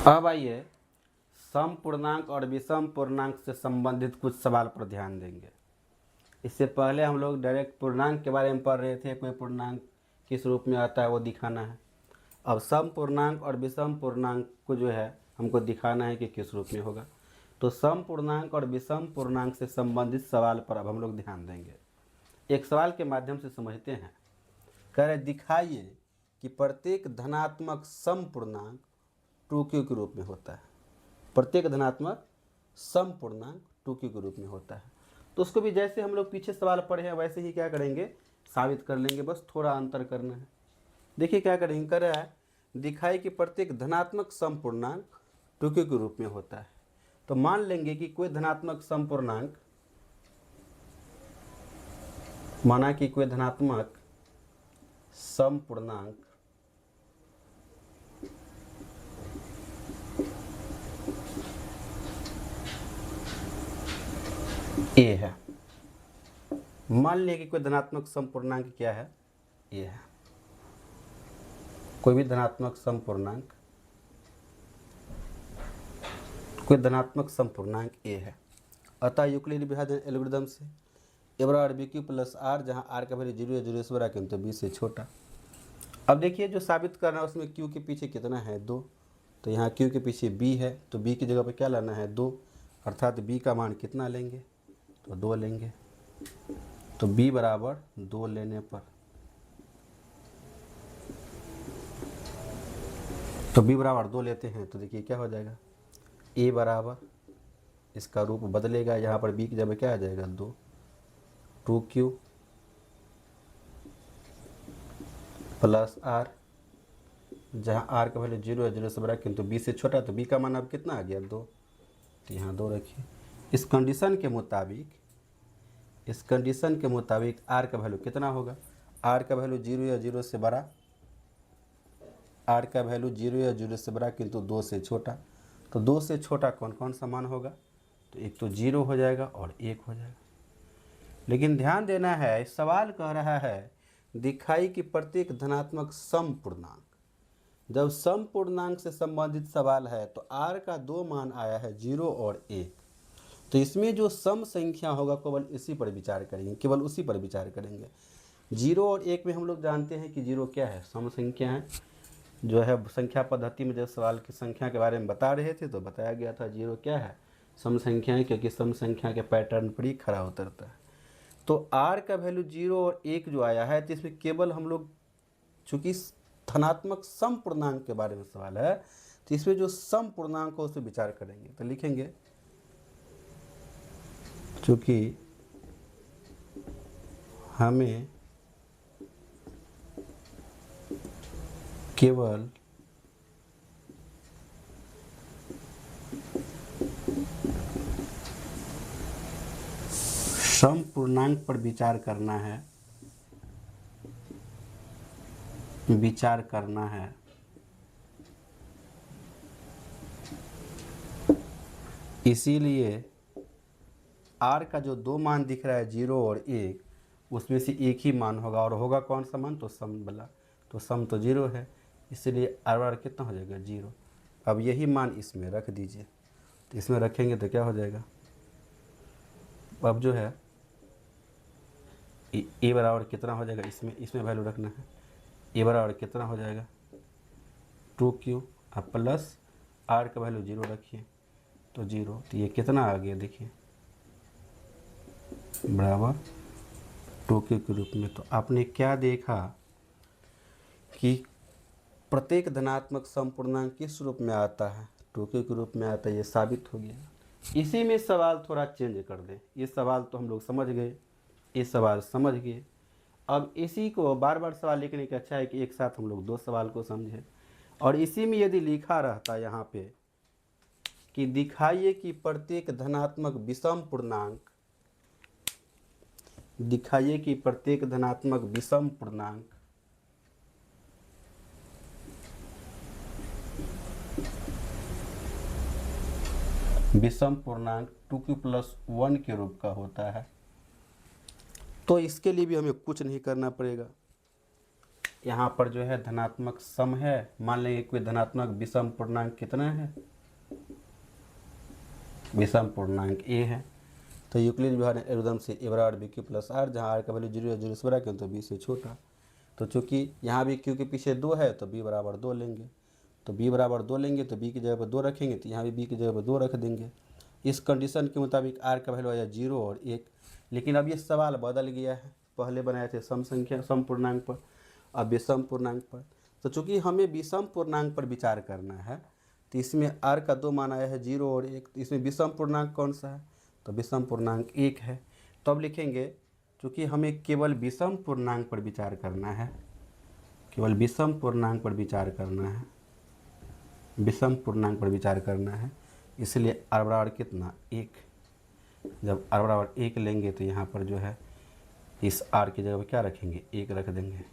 अब आइए सम पूर्णांक और विषम पूर्णांक से संबंधित कुछ सवाल पर ध्यान देंगे। इससे पहले हम लोग डायरेक्ट पूर्णांक के बारे में पढ़ रहे थे, कोई पूर्णांक किस रूप में आता है वो दिखाना है। अब सम पूर्णांक और विषम पूर्णांक को जो है हमको दिखाना है कि किस रूप में होगा। तो सम पूर्णांक और विषम पूर्णांक से संबंधित सवाल पर अब हम लोग ध्यान देंगे। एक सवाल के माध्यम से समझते हैं। कह रहे दिखाइए कि प्रत्येक धनात्मक सम पूर्णांक 2q के रूप में होता है। प्रत्येक धनात्मक सम पूर्णांक 2q के रूप में होता है। तो उसको भी जैसे हम लोग पीछे सवाल पढ़े हैं वैसे ही क्या करेंगे, साबित कर लेंगे, बस थोड़ा अंतर करना है। देखिए क्या करेंगे, कर रहा है दिखाई कि प्रत्येक धनात्मक सम पूर्णांक 2q के रूप में होता है। तो मान लेंगे कि कोई धनात्मक सम पूर्णांक, माना कि कोई धनात्मक सम पूर्णांक ए है। मान लिया कि कोई धनात्मक सम पूर्णांक क्या है, ए है। कोई भी धनात्मक सम पूर्णांक, कोई धनात्मक सम पूर्णांक ए है। अतः यूक्लिड विभाजन एल्गोरिथम से ए बराबर बी क्यू प्लस आर, जहाँ आर का वैल्यू 0 या 0 से बड़ा किंतु बी से छोटा। अब देखिए जो साबित करना है उसमें क्यू के पीछे कितना है, 2। तो यहाँ क्यू के पीछे बी है, तो बी की जगह पर क्या लाना है, 2। अर्थात बी का मान कितना लेंगे, तो 2 लेंगे। तो b बराबर 2 लेने पर, तो b बराबर 2 लेते हैं तो देखिए क्या हो जाएगा, a बराबर, इसका रूप बदलेगा, यहाँ पर b की जगह क्या आ जाएगा, 2q प्लस आर, जहाँ r का वैल्यू 0 है, 0 से बड़ा किंतु b से छोटा, तो b का मान अब कितना आ गया, 2। तो यहाँ 2 रखिए। इस कंडीशन के मुताबिक r का वैल्यू कितना होगा, r का वैल्यू 0 या 0 से बड़ा, r का वैल्यू 0 या 0 से बड़ा किंतु 2 से छोटा। तो 2 से छोटा कौन कौन सा मान होगा, तो एक तो 0 हो जाएगा और 1 हो जाएगा। लेकिन ध्यान देना है, सवाल कह रहा है दिखाई कि प्रत्येक धनात्मक सम पूर्णांक, जब सम पूर्णांक से संबंधित सवाल है तो r का 2 मान आया है, 0 और 1। तो इसमें जो सम संख्या होगा केवल इसी पर विचार करेंगे, केवल उसी पर विचार करेंगे। 0 और 1 में हम लोग जानते हैं कि 0 क्या है, सम संख्या है। जो है संख्या पद्धति में जब सवाल की संख्या के बारे में बता रहे थे तो बताया गया था 0 क्या है, सम संख्या है, क्योंकि सम संख्या के पैटर्न पर ही खड़ा उतरता है। तो r का वैल्यू 0 और 1 जो आया है, तो इसमें केवल हम लोग, चूँकि धनात्मक सम पूर्णांक के बारे में सवाल है, तो इसमें जो सम पूर्णांक हो उस पर विचार करेंगे। तो लिखेंगे चूँकि हमें केवल सम पूर्णांक पर विचार करना है, इसीलिए r का जो 2 मान दिख रहा है, 0 और 1, उसमें से एक ही मान होगा, और होगा कौन सा मान, तो सम वाला। तो सम तो 0 है, इसलिए r कितना हो जाएगा, 0। अब यही मान इसमें रख दीजिए, तो इसमें रखेंगे तो क्या हो जाएगा, अब जो है a बराबर कितना हो जाएगा, इसमें वैल्यू रखना है, a बराबर कितना हो जाएगा, 2q, अब प्लस r का वैल्यू 0 रखिए, तो 0। तो ये कितना आ गया, देखिए बराबर 2q के रूप में। तो आपने क्या देखा कि प्रत्येक धनात्मक सम पूर्णांक किस रूप में आता है, 2q के रूप में आता है, ये साबित हो गया। इसी में सवाल थोड़ा चेंज कर दें। ये सवाल तो हम लोग समझ गए, ये सवाल समझ गए। अब इसी को बार बार सवाल लिखने की अच्छा है कि एक साथ हम लोग 2 सवाल को समझें। और इसी में यदि लिखा रहता यहाँ पे कि दिखाइए कि प्रत्येक धनात्मक विषम पूर्णांक, दिखाइए कि प्रत्येक धनात्मक विषम पूर्णांक विषम पूर्णांक 2q प्लस 1 के रूप का होता है, तो इसके लिए भी हमें कुछ नहीं करना पड़ेगा। यहाँ पर जो है धनात्मक सम है, मान लेंगे कोई धनात्मक विषम पूर्णांक कितना है, विषम पूर्णांक ए है। तो यूक्लिड विभाजन एल्गोरिथम से ए बराबर बी क्यू प्लस आर, जहाँ आर का वैल्यू 0 या 0 से बड़ा क्यों, तो बी से छोटा। तो चूंकि यहाँ भी क्यू के पीछे 2 है तो बी बराबर 2 लेंगे, तो बी बराबर 2 लेंगे तो बी की जगह पर 2 रखेंगे, तो यहाँ भी बी की जगह पर 2 रख देंगे। इस कंडीशन के मुताबिक आर का वैल्यू आया 0 और 1। लेकिन अब ये सवाल बदल गया है, पहले बनाए थे सम संख्या सम पूर्णांक पर, अब विषम पूर्णांक पर। तो चूंकि हमें विषम पूर्णांक पर विचार करना है, तो इसमें आर का 2 मान आया है 0 और 1, तो इसमें विषम पूर्णांक कौन सा है, तो विषम पूर्णांक 1 है। तो अब लिखेंगे चूँकि हमें केवल विषम पूर्णांक पर विचार करना है, केवल विषम पूर्णांक पर विचार करना है, विषम पूर्णांक पर विचार करना है, इसलिए आर बराबर कितना 1। जब आर बराबर 1 लेंगे तो यहाँ पर जो है इस आर की जगह पर क्या रखेंगे, 1 रख देंगे।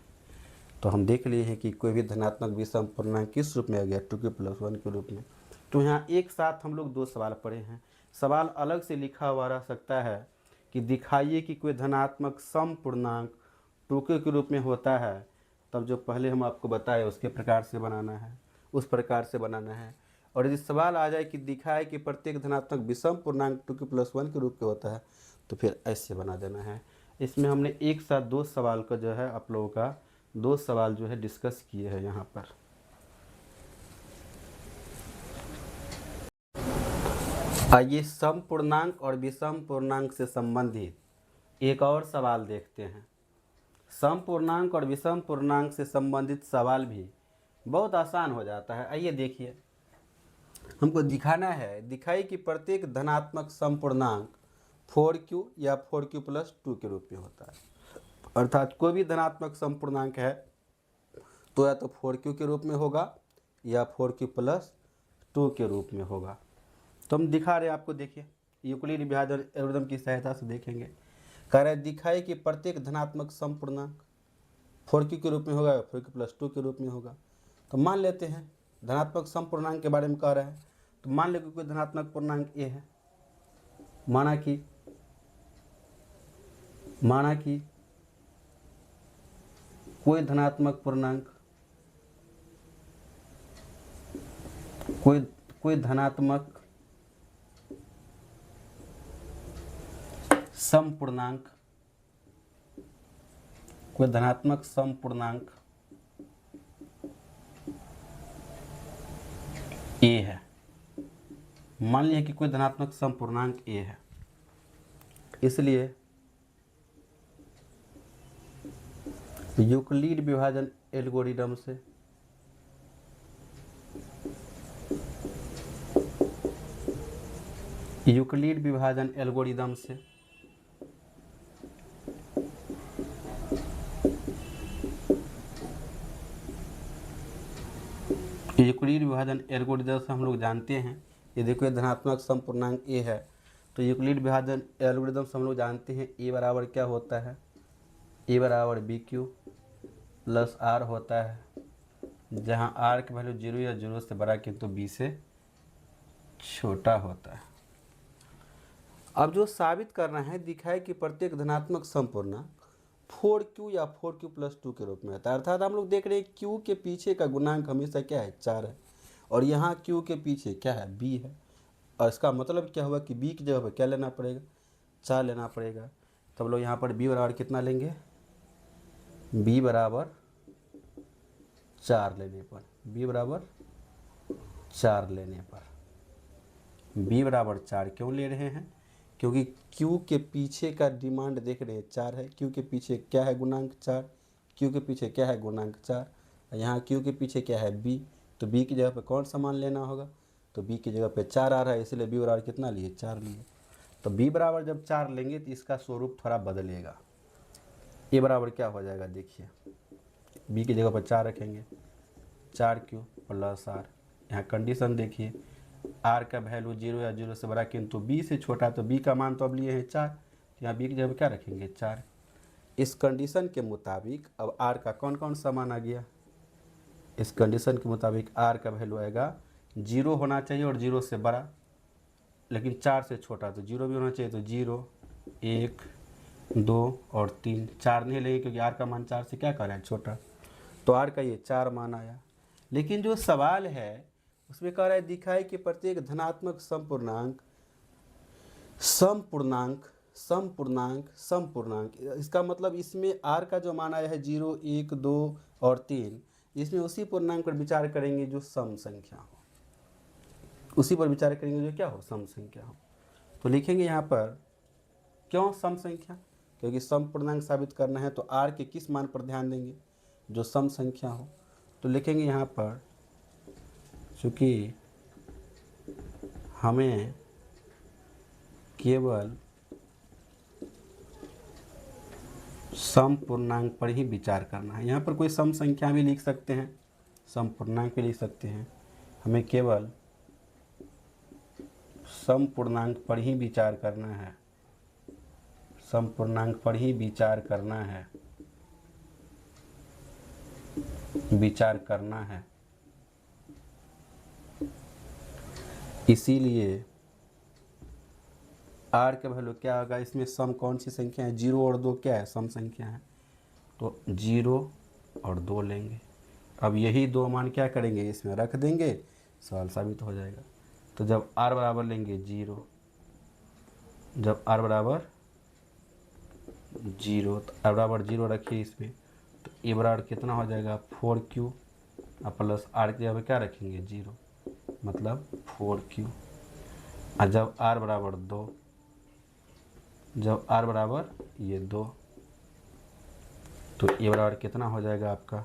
तो हम देख लिए हैं कि कोई भी धनात्मक विषम पूर्णांक किस रूप में आ गया, 2k+1 के रूप में। तो यहाँ एक साथ हम लोग 2 सवाल पढ़े हैं। सवाल अलग से लिखा हुआ रह सकता है कि दिखाइए कि कोई धनात्मक सम पूर्णांक 2k के रूप में होता है, तब जो पहले हम आपको बताए उसके प्रकार से बनाना है, उस प्रकार से बनाना है। और यदि सवाल आ जाए कि दिखाए कि प्रत्येक धनात्मक विषम पूर्णांक 2k+1 के रूप के होता है, तो फिर ऐसे बना देना है। इसमें हमने एक साथ 2 सवाल का जो है आप लोगों का 2 सवाल जो है डिस्कस किए हैं यहाँ पर। आइए सम पूर्णांक और विषम पूर्णांक से संबंधित एक और सवाल देखते हैं। सम पूर्णांक और विषम पूर्णांक से संबंधित सवाल भी बहुत आसान हो जाता है। आइए देखिए, हमको दिखाना है, दिखाई कि प्रत्येक धनात्मक सम पूर्णांक 4q या 4q+2 के रूप में होता है। अर्थात कोई भी धनात्मक सम पूर्णांक है तो या तो 4q के रूप में होगा या 4q+2 के रूप में होगा। तो हम दिखा रहे हैं आपको, देखिए यूक्लिड विभाजन एल्गोरिथम की सहायता से देखेंगे। कह रहे दिखाए कि प्रत्येक धनात्मक सम पूर्णांक 4q के रूप में होगा या 4q+2 के रूप में होगा। तो मान लेते हैं धनात्मक सम पूर्णांक के बारे में कह रहा है, तो मान लें कि कोई धनात्मक पूर्णांक ए है, माना कि कोई धनात्मक पूर्णांक कोई धनात्मक सम पूर्णांक, कोई धनात्मक सम पूर्णांक ए है। मान लिया कि कोई धनात्मक सम पूर्णांक ए है, इसलिए यूक्लिड विभाजन एल्गोरिथम से यूक्लिड विभाजन एल्गोरिथम से यूक्लिड विभाजन एल्गोरिथम से हम लोग जानते हैं, यदि कोई धनात्मक सम पूर्णांक ए है तो यूक्लिड विभाजन एल्गोरिथम से हम लोग जानते हैं ए बराबर क्या होता है, ए बराबर BQ+R होता है, जहां R की वैल्यू 0 या 0 से बड़ा किंतु B से छोटा होता है। अब जो साबित करना है, दिखाए कि प्रत्येक धनात्मक सम पूर्णांक 4q या 4q+2 के रूप में होता है। अर्थात हम लोग देख रहे हैं q के पीछे का गुणांक हमेशा क्या है, 4 है, और यहाँ q के पीछे क्या है, b है। और इसका मतलब क्या हुआ कि b की जगह पर क्या लेना पड़ेगा, 4 लेना पड़ेगा। तब लोग यहाँ पर b बराबर कितना लेंगे, b बराबर 4 लेने पर, b बराबर 4 लेने पर, b बराबर 4 क्यों ले रहे हैं, क्योंकि q के पीछे का डिमांड देख रहे हैं 4 है। q के पीछे क्या है, गुणांक 4, q के पीछे क्या है, गुणांक 4, यहाँ q के पीछे क्या है, b, तो b की जगह पे कौन सा मान लेना होगा, तो b की जगह पे 4 आ रहा है, इसलिए b बराबर कितना लिए, 4 लिए। तो b बराबर जब 4 लेंगे तो इसका स्वरूप थोड़ा बदलेगा। a बराबर क्या हो जाएगा, देखिए b की जगह पर 4 रखेंगे, 4q+r। यहाँ कंडीशन देखिए, r का वैल्यू 0 या 0 से बड़ा किंतु b से छोटा, तो b का मान तो अब लिए हैं 4, तो यहाँ b की जगह क्या रखेंगे, 4। इस कंडीशन के मुताबिक अब r का कौन कौन सा मान आ गया, इस कंडीशन के मुताबिक r का वैल्यू आएगा 0 होना चाहिए और 0 से बड़ा, लेकिन 4 से छोटा, तो 0 भी होना चाहिए, तो 0, 1, 2 और 3, 4 नहीं लेंगे क्योंकि r का मान 4 से क्या कर रहा है, छोटा। तो आर का ये 4 मान आया। लेकिन जो सवाल है उसमें कह रहा है दिखाए कि प्रत्येक धनात्मक समपूर्णांक समपूर्णांक समपूर्णांक समपूर्णांक, इसका मतलब इसमें आर का जो मान आया है 0, 1, 2 और 3, इसमें उसी पूर्णांक पर विचार करेंगे जो सम संख्या हो, उसी पर विचार करेंगे जो क्या हो, सम संख्या हो। तो लिखेंगे यहाँ पर क्यों सम संख्या, क्योंकि सम पूर्णांक साबित करना है तो आर के किस मान पर ध्यान देंगे, जो सम संख्या हो। तो लिखेंगे यहाँ पर चूँकि हमें केवल सम पूर्णांक पर ही विचार करना है। यहाँ पर कोई सम संख्या भी लिख सकते हैं, सम पूर्णांक भी लिख सकते हैं, हमें केवल सम पूर्णांक पर ही विचार करना है, सम पूर्णांक पर ही विचार करना है, विचार करना है। इसीलिए आर का वैल्यू क्या होगा, इसमें सम कौन सी संख्या है, 0 और 2 क्या है, सम संख्या है, तो 0 और 2 लेंगे। अब यही दो मान क्या करेंगे, इसमें रख देंगे, सवाल साबित हो जाएगा। तो जब आर बराबर लेंगे 0, जब आर बराबर 0, तो आर बराबर 0 रखिए इसमें, तो ए बराबर कितना हो जाएगा 4Q और प्लस आर की जगह क्या रखेंगे 0, मतलब 4Q। और जब आर बराबर 2, जब आर बराबर ये 2, तो ए बराबर कितना हो जाएगा आपका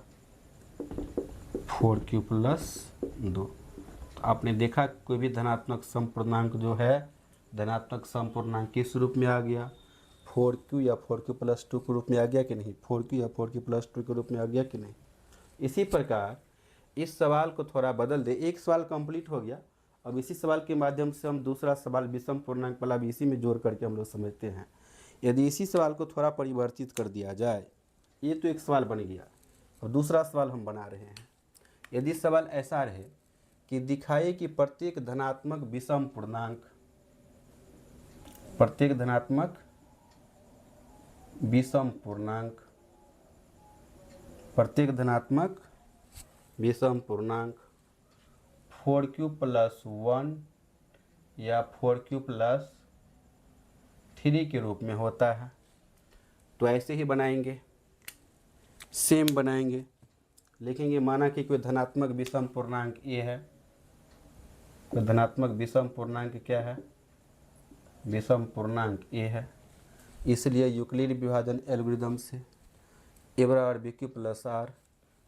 4Q प्लस 2। तो आपने देखा कोई भी धनात्मक समपूर्णांक जो है, धनात्मक समपूर्णांक किस रूप में आ गया, 4Q या 4Q प्लस 2 के रूप में आ गया कि नहीं, 4Q या 4Q प्लस 2 के रूप में आ गया कि नहीं। इसी प्रकार इस सवाल को थोड़ा बदल दे, एक सवाल कंप्लीट हो गया, अब इसी सवाल के माध्यम से हम दूसरा सवाल विषम पूर्णांक वाला भी इसी में जोड़ करके हम लोग समझते हैं। यदि इसी सवाल को थोड़ा परिवर्तित कर दिया जाए, ये तो एक सवाल बन गया और दूसरा सवाल हम बना रहे हैं। यदि सवाल ऐसा रहे कि दिखाए कि प्रत्येक धनात्मक विषम पूर्णांक, प्रत्येक धनात्मक विषम पूर्णांक, प्रत्येक धनात्मक विषम पूर्णांक 4Q प्लस 1 या 4Q प्लस 3 के रूप में होता है, तो ऐसे ही बनाएंगे, सेम बनाएंगे। लिखेंगे माना कि कोई धनात्मक विषम पूर्णांक ए है, कोई धनात्मक विषम पूर्णांक क्या है, विषम पूर्णांक ए है। इसलिए यूक्लिड विभाजन एल्गोरिदम से ए बराबर BQ प्लस आर,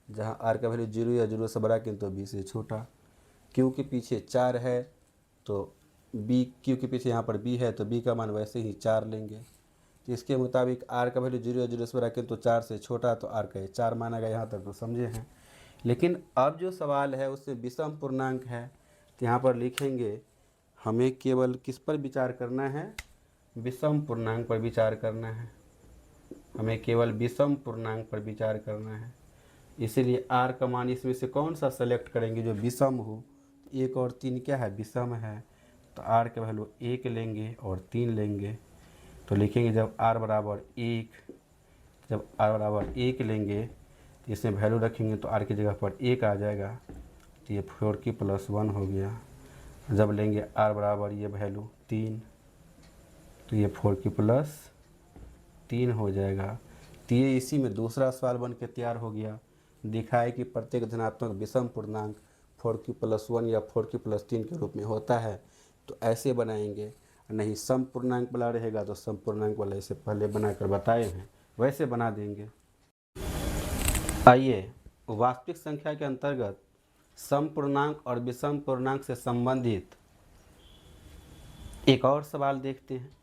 जहाँ आर का वैल्यू 0 या 0 से बड़ा किंतु बी से छोटा, क्यू के पीछे 4 है तो बी, क्यू के पीछे यहाँ पर बी है तो बी का मान वैसे ही 4 लेंगे। तो इसके मुताबिक आर का वैल्यू 0 या 0 से बड़ा किंतु 4 से छोटा, तो आर का 4 माना गया। यहाँ तक तो समझे हैं। लेकिन अब जो सवाल है उसमें विषम पूर्णांक है, तो यहाँ पर लिखेंगे हमें केवल किस पर विचार करना है, विषम पूर्णांक पर विचार करना है, हमें केवल विषम पूर्णांक पर विचार करना है। इसीलिए आर का मान इसमें से कौन सा सेलेक्ट करेंगे जो विषम हो। 1 और 3 क्या है, विषम है, तो आर का वैल्यू 1 लेंगे और 3 लेंगे। तो लिखेंगे जब आर बराबर 1, जब आर बराबर 1 लेंगे तो इसमें वैल्यू रखेंगे तो आर की जगह पर 1 आ जाएगा, तो ये 4Q प्लस 1 हो गया। जब लेंगे आर बराबर ये वैल्यू 3, तो ये 4Q प्लस 3 हो जाएगा। तो ये इसी में दूसरा सवाल बन के तैयार हो गया। दिखाए कि प्रत्येक धनात्मक विषम पूर्णांक 4Q प्लस 1 या 4Q प्लस 3 के रूप में होता है, तो ऐसे बनाएंगे। नहीं सम पूर्णांक वाला रहेगा तो सम पूर्णांक वाला इसे पहले बनाकर बताए हैं वैसे बना देंगे। आइए वास्तविक संख्या के अंतर्गत सम पूर्णांक और विषम पूर्णांक से संबंधित एक और सवाल देखते हैं।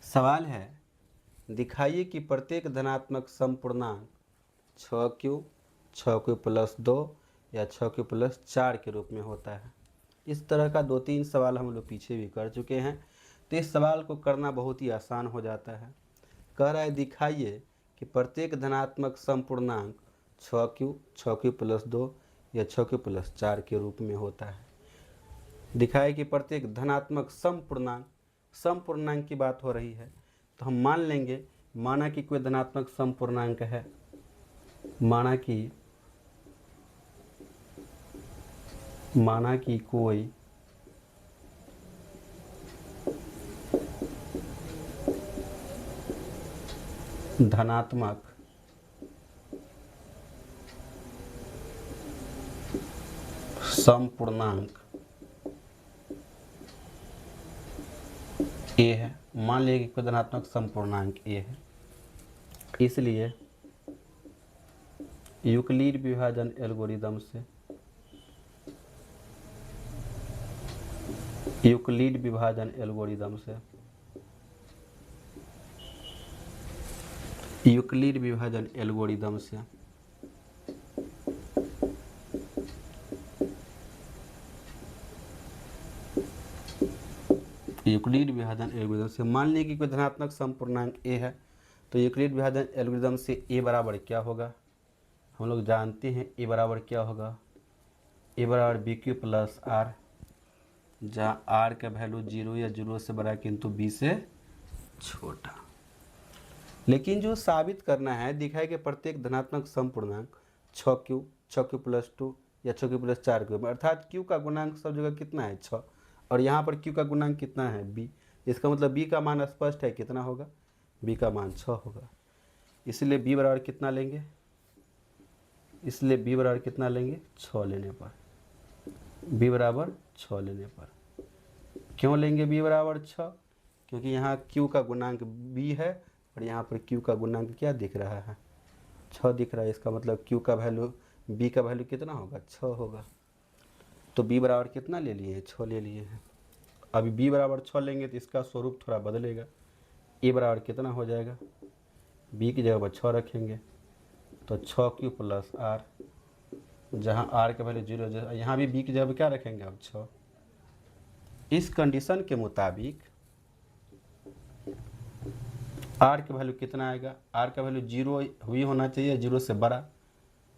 सवाल है दिखाइए कि प्रत्येक धनात्मक सम पूर्णांक 6Q, 6Q प्लस 2 या 6Q प्लस 4 के रूप में होता है। इस तरह का 2-3 सवाल हम लोग पीछे भी कर चुके हैं, तो इस सवाल को करना बहुत ही आसान हो जाता है। कह रहा है दिखाइए कि प्रत्येक धनात्मक सम पूर्णांक 6Q, 6Q प्लस 2 या 6Q प्लस 4 के रूप में होता है। दिखाए कि प्रत्येक धनात्मक सम पूर्णांक की बात हो रही है, तो हम मान लेंगे, माना कि कोई धनात्मक सम पूर्णांक है, माना कि कोई धनात्मक समपूर्णांक ए है। मान लिया कि कोई धनात्मक समपूर्णांक ए है, इसलिए यूक्लिड विभाजन एल्गोरिदम से यूक्लिड विभाजन एल्गोरिदम से यूक्लिड विभाजन एल्गोरिदम से यूक्लिड विभाजन एल्गोरिदम से मान लीजिए कि कोई धनात्मक समपूर्णांक ए है, तो यूक्लिड विभाजन एल्गोरिदम से ए बराबर क्या होगा, हम लोग जानते हैं ए बराबर क्या होगा, ए बराबर बी क्यू प्लस आर, जहाँ आर का वैल्यू 0 या 0 से बड़ा किंतु बी से छोटा। लेकिन जो साबित करना है, दिखाए कि प्रत्येक धनात्मक समपूर्णांक 6q प्लस 2 या 6q प्लस 4q, अर्थात q का गुणांक सब जगह कितना है 6, और यहाँ पर q का गुणांक कितना है b। इसका मतलब b का मान स्पष्ट है, कितना होगा, b का मान 6 होगा। इसलिए b बराबर कितना लेंगे, 6 लेने पर, b बराबर 6 लेने पर। क्यों लेंगे b बराबर 6, क्योंकि यहाँ q का गुणांक b है और यहाँ पर q का गुणांक क्या दिख रहा है, 6 दिख रहा है। इसका मतलब q का वैल्यू, b का वैल्यू कितना होगा, 6 होगा। तो b बराबर कितना ले लिए हैं, 6 ले लिए हैं। अभी b बराबर 6 लेंगे तो इसका स्वरूप थोड़ा बदलेगा, a बराबर कितना हो जाएगा, b की जगह पर 6 रखेंगे तो 6q प्लस आर, जहाँ r का वैल्यू 0, यहाँ भी b की जगह पर क्या रखेंगे अब 6। इस कंडीशन के मुताबिक r का वैल्यू कितना आएगा, r का वैल्यू 0 हुई होना चाहिए, 0 से बड़ा,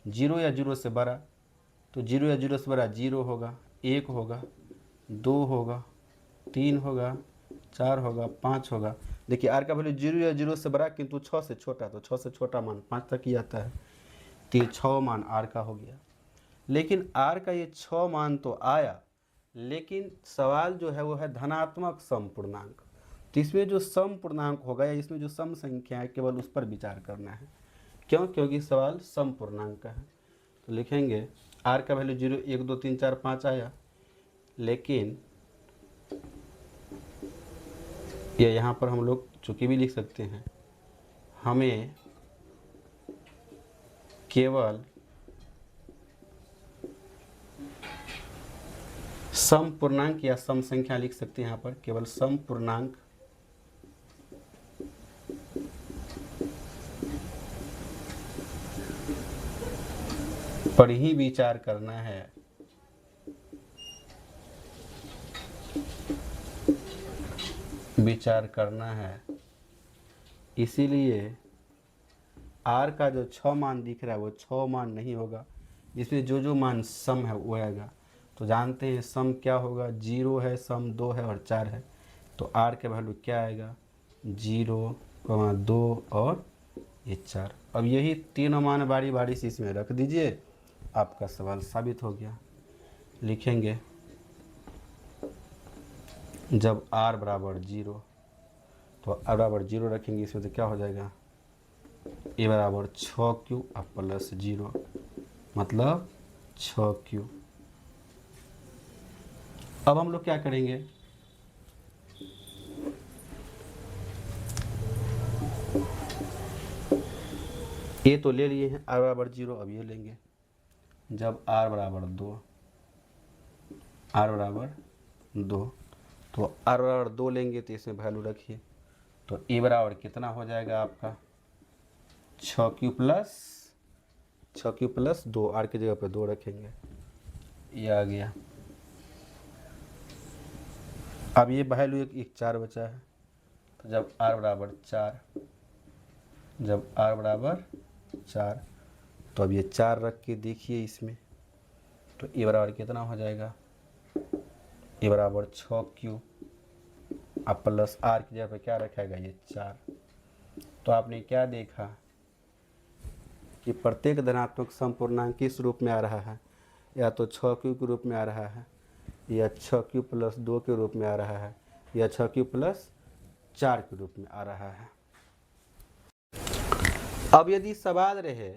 0 या 0 से बड़ा, तो 0 या 0 से बड़ा 0 होगा, 1 होगा, 2 होगा, 3 होगा, 4 होगा, 5 होगा। देखिए r का वैल्यू 0 या 0 से बड़ा किंतु 6 से छोटा, तो 6 से छोटा मान 5 तक ही आता है, तो ये 6 मान r का हो गया। लेकिन r का ये 6 मान तो आया, लेकिन सवाल जो है वो है धनात्मक समपूर्णांक, तो इसमें जो समपूर्णांक होगा या इसमें जो सम संख्या है केवल उस पर विचार करना है। क्यों, क्योंकि सवाल समपूर्णांक का है। तो लिखेंगे r का वैल्यू 0, 1, 2, 3, 4, 5 आया, लेकिन या यहाँ पर हम लोग चूंकि भी लिख सकते हैं, हमें केवल समपूर्णांक या सम संख्या लिख सकते हैं, यहाँ पर केवल समपूर्णांक पर ही विचार करना है। इसीलिए r का जो 6 मान दिख रहा है वो 6 मान नहीं होगा, इसमें जो जो मान सम है वो आएगा। तो जानते हैं सम क्या होगा, 0 है, सम 2 है और 4 है, तो r के वैल्यू क्या आएगा, 0, 2 और ये 4। अब यही तीनों मान बारी बारी से इसमें रख दीजिए, आपका सवाल साबित हो गया। लिखेंगे जब r बराबर 0, तो r बराबर 0 रखेंगे, इसमें तो क्या हो जाएगा, a बराबर 6q प्लस 0, मतलब 6q। अब हम लोग क्या करेंगे, ये तो ले लिए हैं r बराबर 0, अब ये लेंगे जब r बराबर 2, तो r बराबर 2 लेंगे तो इसमें वैल्यू रखिए, तो a बराबर कितना हो जाएगा आपका 6q प्लस 2, r की जगह पर 2 रखेंगे, ये आ गया। अब ये वैल्यू एक 4 बचा है, तो जब r बराबर 4, तो अब ये 4 रख के देखिए इसमें, तो a बराबर कितना हो जाएगा, a बराबर 6q अब प्लस r की जगह पे क्या रखेगा, ये 4। तो आपने क्या देखा कि प्रत्येक धनात्मक समपूर्णांक किस रूप में आ रहा है, या तो 6q के रूप में आ रहा है, या 6q + 2 के रूप में आ रहा है, या 6q + 4 के रूप में आ रहा है। अब यदि सवाल रहे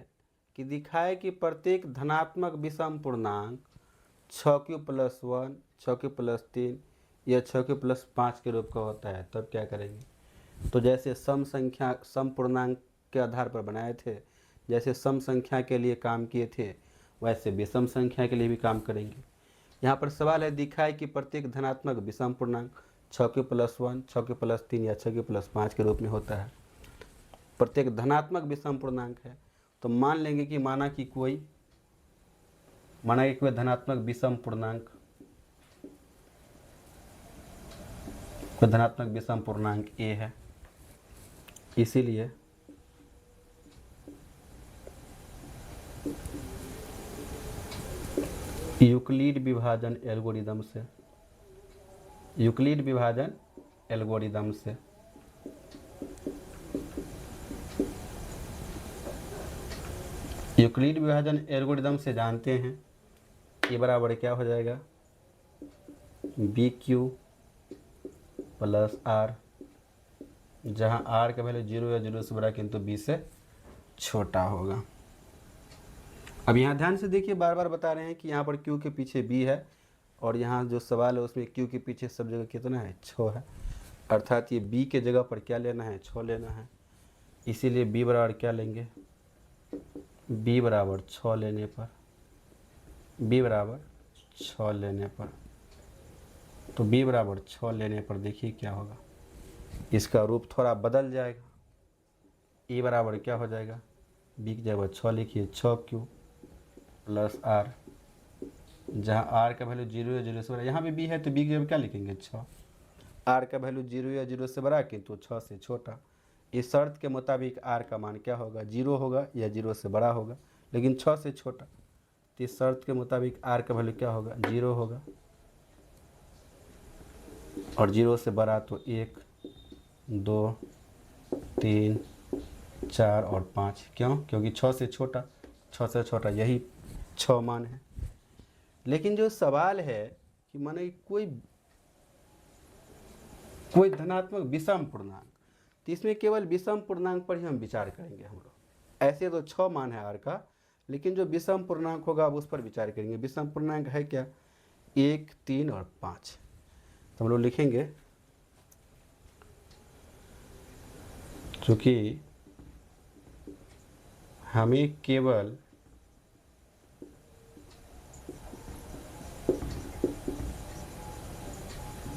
कि दिखाए कि प्रत्येक धनात्मक विषम पूर्णांक 6q + 1, 6q + 3 या 6q + 5 के रूप का होता है, तब क्या करेंगे? तो जैसे सम पूर्णांक के आधार पर बनाए थे, जैसे सम संख्या के लिए काम किए थे, वैसे विषम संख्या के लिए भी काम करेंगे। यहाँ पर सवाल है, दिखाए कि प्रत्येक धनात्मक विषम पूर्णांक 6q + 1, 6q + 3 या 6q + 5 के रूप में होता है। प्रत्येक धनात्मक विषम पूर्णांक है, तो मान लेंगे कि माना कि कोई धनात्मक विषम पूर्णांक, कोई धनात्मक विषम पूर्णांक a है, इसीलिए यूक्लिड विभाजन एल्गोरिदम से यूक्लिड विभाजन एल्गोरिदम से जानते हैं ये बराबर क्या हो जाएगा, BQ + R, जहां R का वैल्यू 0 या 0 से बड़ा किंतु B से छोटा होगा। अब यहाँ ध्यान से देखिए, बार बार बता रहे हैं कि यहाँ पर Q के पीछे B है, और यहाँ जो सवाल है उसमें Q के पीछे सब जगह कितना है, 6 है, अर्थात ये B के जगह पर क्या लेना है, 6 लेना है। इसीलिए B बराबर क्या लेंगे, B बराबर 6 लेने पर, B बराबर 6 लेने पर, तो B बराबर 6 लेने पर देखिए क्या होगा, इसका रूप थोड़ा बदल जाएगा। E बराबर क्या हो जाएगा, B की जगह 6 लिखिए, 6q + R, जहाँ R का वैल्यू 0 या 0 से बड़ा, यहाँ भी B है तो B की जगह क्या लिखेंगे, 6। R का वैल्यू 0 या 0 से बड़ा किंतु 6 से छोटा। इस शर्त के मुताबिक R का मान क्या होगा, 0 होगा या 0 से बड़ा होगा, लेकिन 6 से छोटा। तो इस शर्त के मुताबिक R का वैल्यू क्या होगा, 0 होगा, और 0 से बड़ा तो 1, 2, 3, 4 और 5। क्यों? क्योंकि 6 से छोटा यही 6 मान है। लेकिन जो सवाल है कि माने कोई धनात्मक विषम पूर्णांक, तो इसमें केवल विषम पूर्णांक पर ही हम विचार करेंगे हम लोग। ऐसे तो 6 मान है R का, लेकिन जो विषम पूर्णांक होगा अब उस पर विचार करेंगे। विषम पूर्णांक है क्या, 1, 3 और 5। तो हम लोग लिखेंगे, चूँकि हमें केवल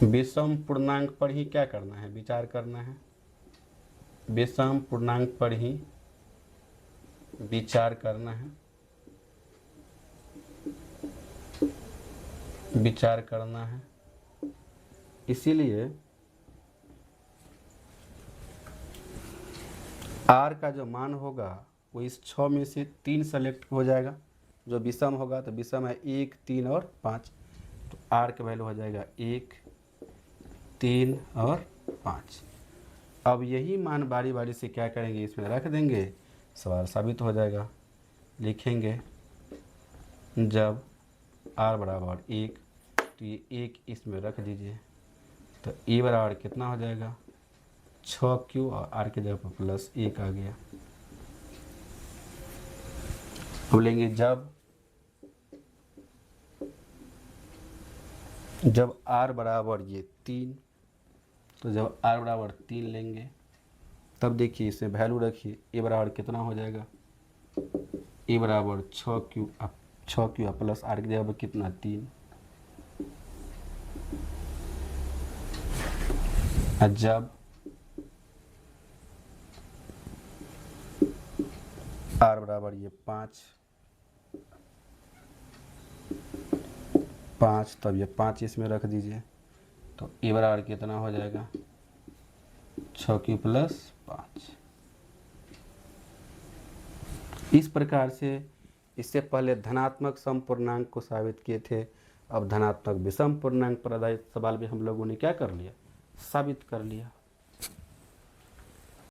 विषम पूर्णांक पर ही क्या करना है, विचार करना है। विषम पूर्णांक पर ही विचार करना है, इसीलिए R का जो मान होगा वो इस 6 में से 3 सेलेक्ट हो जाएगा। जो विषम होगा तो विषम है 1, 3 और 5, तो R का वैल्यू हो जाएगा 1, 3 और 5। अब यही मान बारी बारी से क्या करेंगे, इसमें रख देंगे, सवाल साबित हो जाएगा। लिखेंगे जब R बराबर 1, तो ये 1 इसमें रख दीजिए, तो E बराबर कितना हो जाएगा, 6q, और R की जगह पर +1 आ गया। अब लेंगे जब R बराबर ये 3, तो जब R बराबर 3 लेंगे तब देखिए इसमें वैल्यू रखिए, A बराबर कितना हो जाएगा, A बराबर 6q प्लस R की जगह पर कितना, 3। जब R बराबर ये 5, तब ये 5 इसमें रख दीजिए, तो A बराबर कितना हो जाएगा, 6q + 5। इस प्रकार से इससे पहले धनात्मक सम पूर्णांक को साबित किए थे। अब धनात्मक विषम पूर्णांक पर आधारित सवाल भी हम लोगों ने क्या कर लिया, साबित कर लिया।